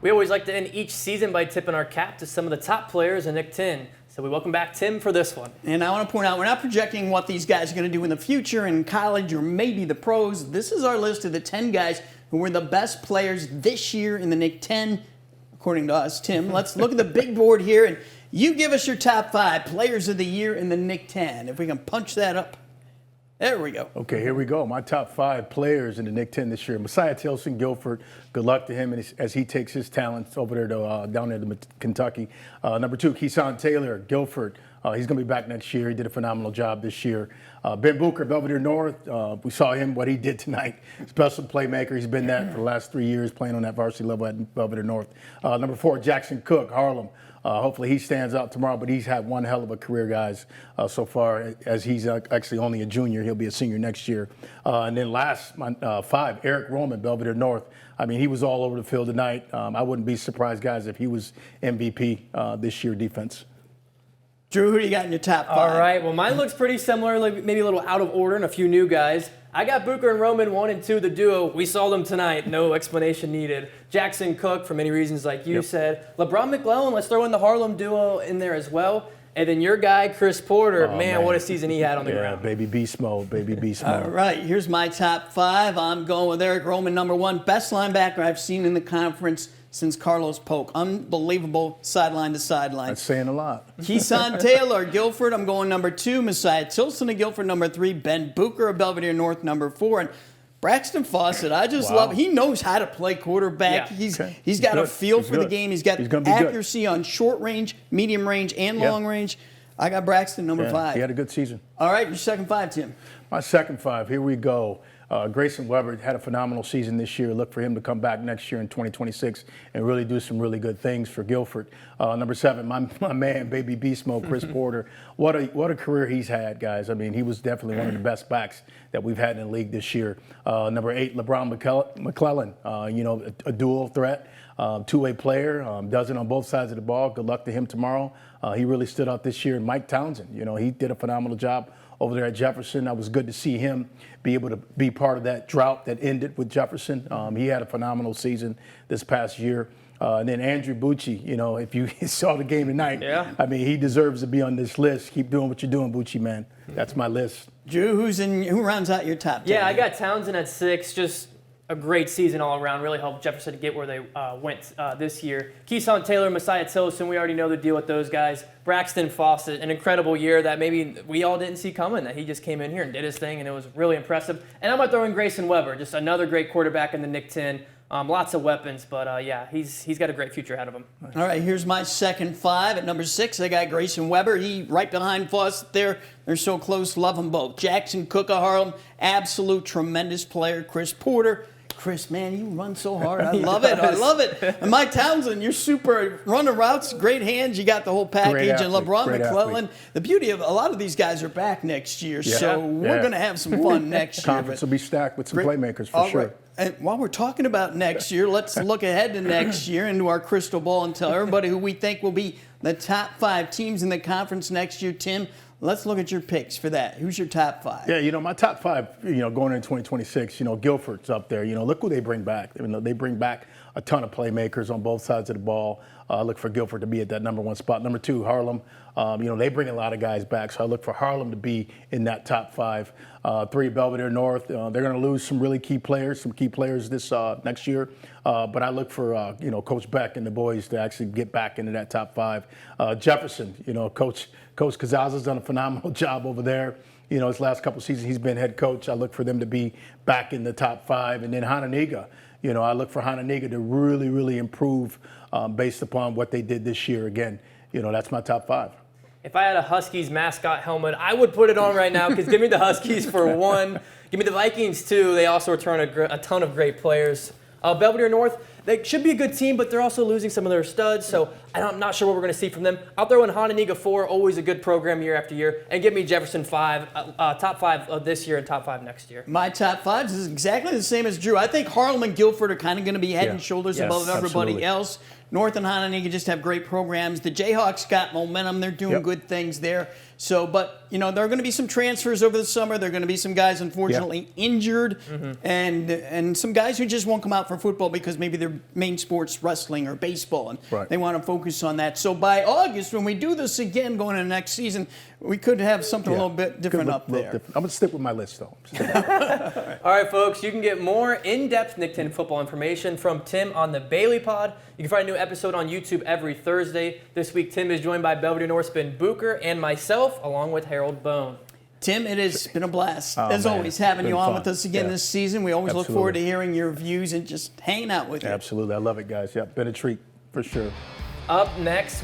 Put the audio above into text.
We always like to end each season by tipping our cap to some of the top players in NIC-10. So we welcome back Tim for this one. And I want to point out, we're not projecting what these guys are going to do in the future in college or maybe the pros. This is our list of the 10 guys who were the best players this year in the NIC-10, according to us. Tim, let's look at the big board here, and you give us your top 5 players of the year in the NIC-10. If we can punch that up. There we go. Okay, here we go. My top 5 players in the NIC-10 this year. Messiah Tilson, Guilford. Good luck to him as he takes his talents over there to down there to Kentucky. Number 2, Keeson Taylor, Guilford. He's going to be back next year. He did a phenomenal job this year. Ben Booker, Belvedere North. We saw him, what he did tonight. Special playmaker. He's been that for the last 3 years, playing on that varsity level at Belvedere North. Number 4, Jackson Cook, Harlem. Hopefully he stands out tomorrow, but he's had one hell of a career, guys, so far, as he's actually only a junior. He'll be a senior next year. And then last, 5, Eric Roman, Belvedere North. I mean, he was all over the field tonight. I wouldn't be surprised, guys, if he was MVP this year defense. Drew, who do you got in your top 5? All right, well, mine looks pretty similar, maybe a little out of order and a few new guys. I got Booker and Roman 1 and 2, the duo. We saw them tonight. No explanation needed. Jackson Cook, for many reasons, like you said. LeBron McClellan, let's throw in the Harlem duo in there as well. And then your guy, Chris Porter. Man, what a season he had on the ground. Baby beast mode, baby beast mode. All right, here's my top 5. I'm going with Eric Roman, number 1. Best linebacker I've seen in the conference since Carlos Polk. Unbelievable sideline to sideline. That's saying a lot. Keeson Taylor, Guilford, I'm going number 2. Messiah Tilson of Guilford, number 3. Ben Booker of Belvedere North, number 4. And Braxton Fawcett, I just love. He knows how to play quarterback. Yeah. He's got a feel for the game. He's got accuracy on short range, medium range, and long range. I got Braxton number 5. He had a good season. All right, your second 5, Tim. My second 5, here we go. Grayson Weber had a phenomenal season this year. Look for him to come back next year in 2026 and really do some really good things for Guilford. Number 7, my man, baby beast mode, Chris Porter. What a career he's had, guys. I mean, he was definitely one of the best backs that we've had in the league this year. Number 8, LeBron McClellan. A dual threat, two-way player, does it on both sides of the ball. Good luck to him tomorrow. He really stood out this year. And Mike Townsend, he did a phenomenal job over there at Jefferson. It was good to see him be able to be part of that drought that ended with Jefferson. He had a phenomenal season this past year. And then Andrew Bucci, if you saw the game tonight, I mean, he deserves to be on this list. Keep doing what you're doing, Bucci, man. That's my list. Drew, who rounds out your top 10? Yeah, I got Townsend at 6. Just a great season all around. Really helped Jefferson to get where they went this year. Keeson Taylor, Messiah Tilson, we already know the deal with those guys. Braxton Fawcett, an incredible year that maybe we all didn't see coming, that he just came in here and did his thing, and it was really impressive. And I'm going to throw in Grayson Weber, just another great quarterback in the NIC-10. Lots of weapons, but he's got a great future ahead of him. All right, here's my second 5. At number 6, I got Grayson Weber. He right behind Fawcett there. They're so close. Love them both. Jackson Cook of Harlem, absolute tremendous player. Chris Porter. Chris, man, you run so hard. I love it. I love it. And Mike Townsend, you're super running routes, great hands. You got the whole package. And LeBron McClellan, the beauty of a lot of these guys are back next year, so we're going to have some fun next year. Conference will be stacked with some playmakers for sure. Right. And while we're talking about next year, let's look ahead to next year into our crystal ball and tell everybody who we think will be the top 5 teams in the conference next year. Tim, let's look at your picks for that. Who's your top 5? Yeah, my top 5, going into 2026, Guilford's up there. Look who they bring back. They bring back a ton of playmakers on both sides of the ball. I look for Guilford to be at that number 1 spot. Number 2, Harlem. They bring a lot of guys back, so I look for Harlem to be in that top 5. 3, Belvedere North. They're going to lose some really key players, this next year. But I look for, Coach Beck and the boys to actually get back into that top 5. Jefferson, Coach Kazaza's done a phenomenal job over there. His last couple seasons, he's been head coach. I look for them to be back in the top 5. And then Hananiga, I look for Hananiga to really, really improve based upon what they did this year. Again, that's my top 5. If I had a Huskies mascot helmet, I would put it on right now because give me the Huskies for 1. Give me the Vikings, 2. They also return a ton of great players. Belvedere North, they should be a good team, but they're also losing some of their studs. So I'm not sure what we're going to see from them. I'll throw in Hononegah 4, always a good program year after year, and give me Jefferson 5, top 5 of this year and top 5 next year. My top 5 is exactly the same as Drew. I think Harlem and Guilford are kind of going to be head and shoulders above everybody absolutely. else. North and Hononegah just have great programs. The Jayhawks got momentum. They're doing good things there. So, but, there are going to be some transfers over the summer. There are going to be some guys, unfortunately, injured, and some guys who just won't come out for football because maybe their main sport's wrestling or baseball, and they want to focus on that. So by August, when we do this again going into next season, we could have something a little bit different up there. I'm going to stick with my list, though. All right, folks, you can get more in-depth NIC-10 football information from Tim on the Bailey Pod. You can find a new episode on YouTube every Thursday. This week, Tim is joined by Belvedere North's Booker and myself, along with Harold Bone. Tim, it has been a blast, as always, having you on with us again this season. We always look forward to hearing your views and just hanging out with you. Absolutely. I love it, guys. Been a treat for sure. Up next,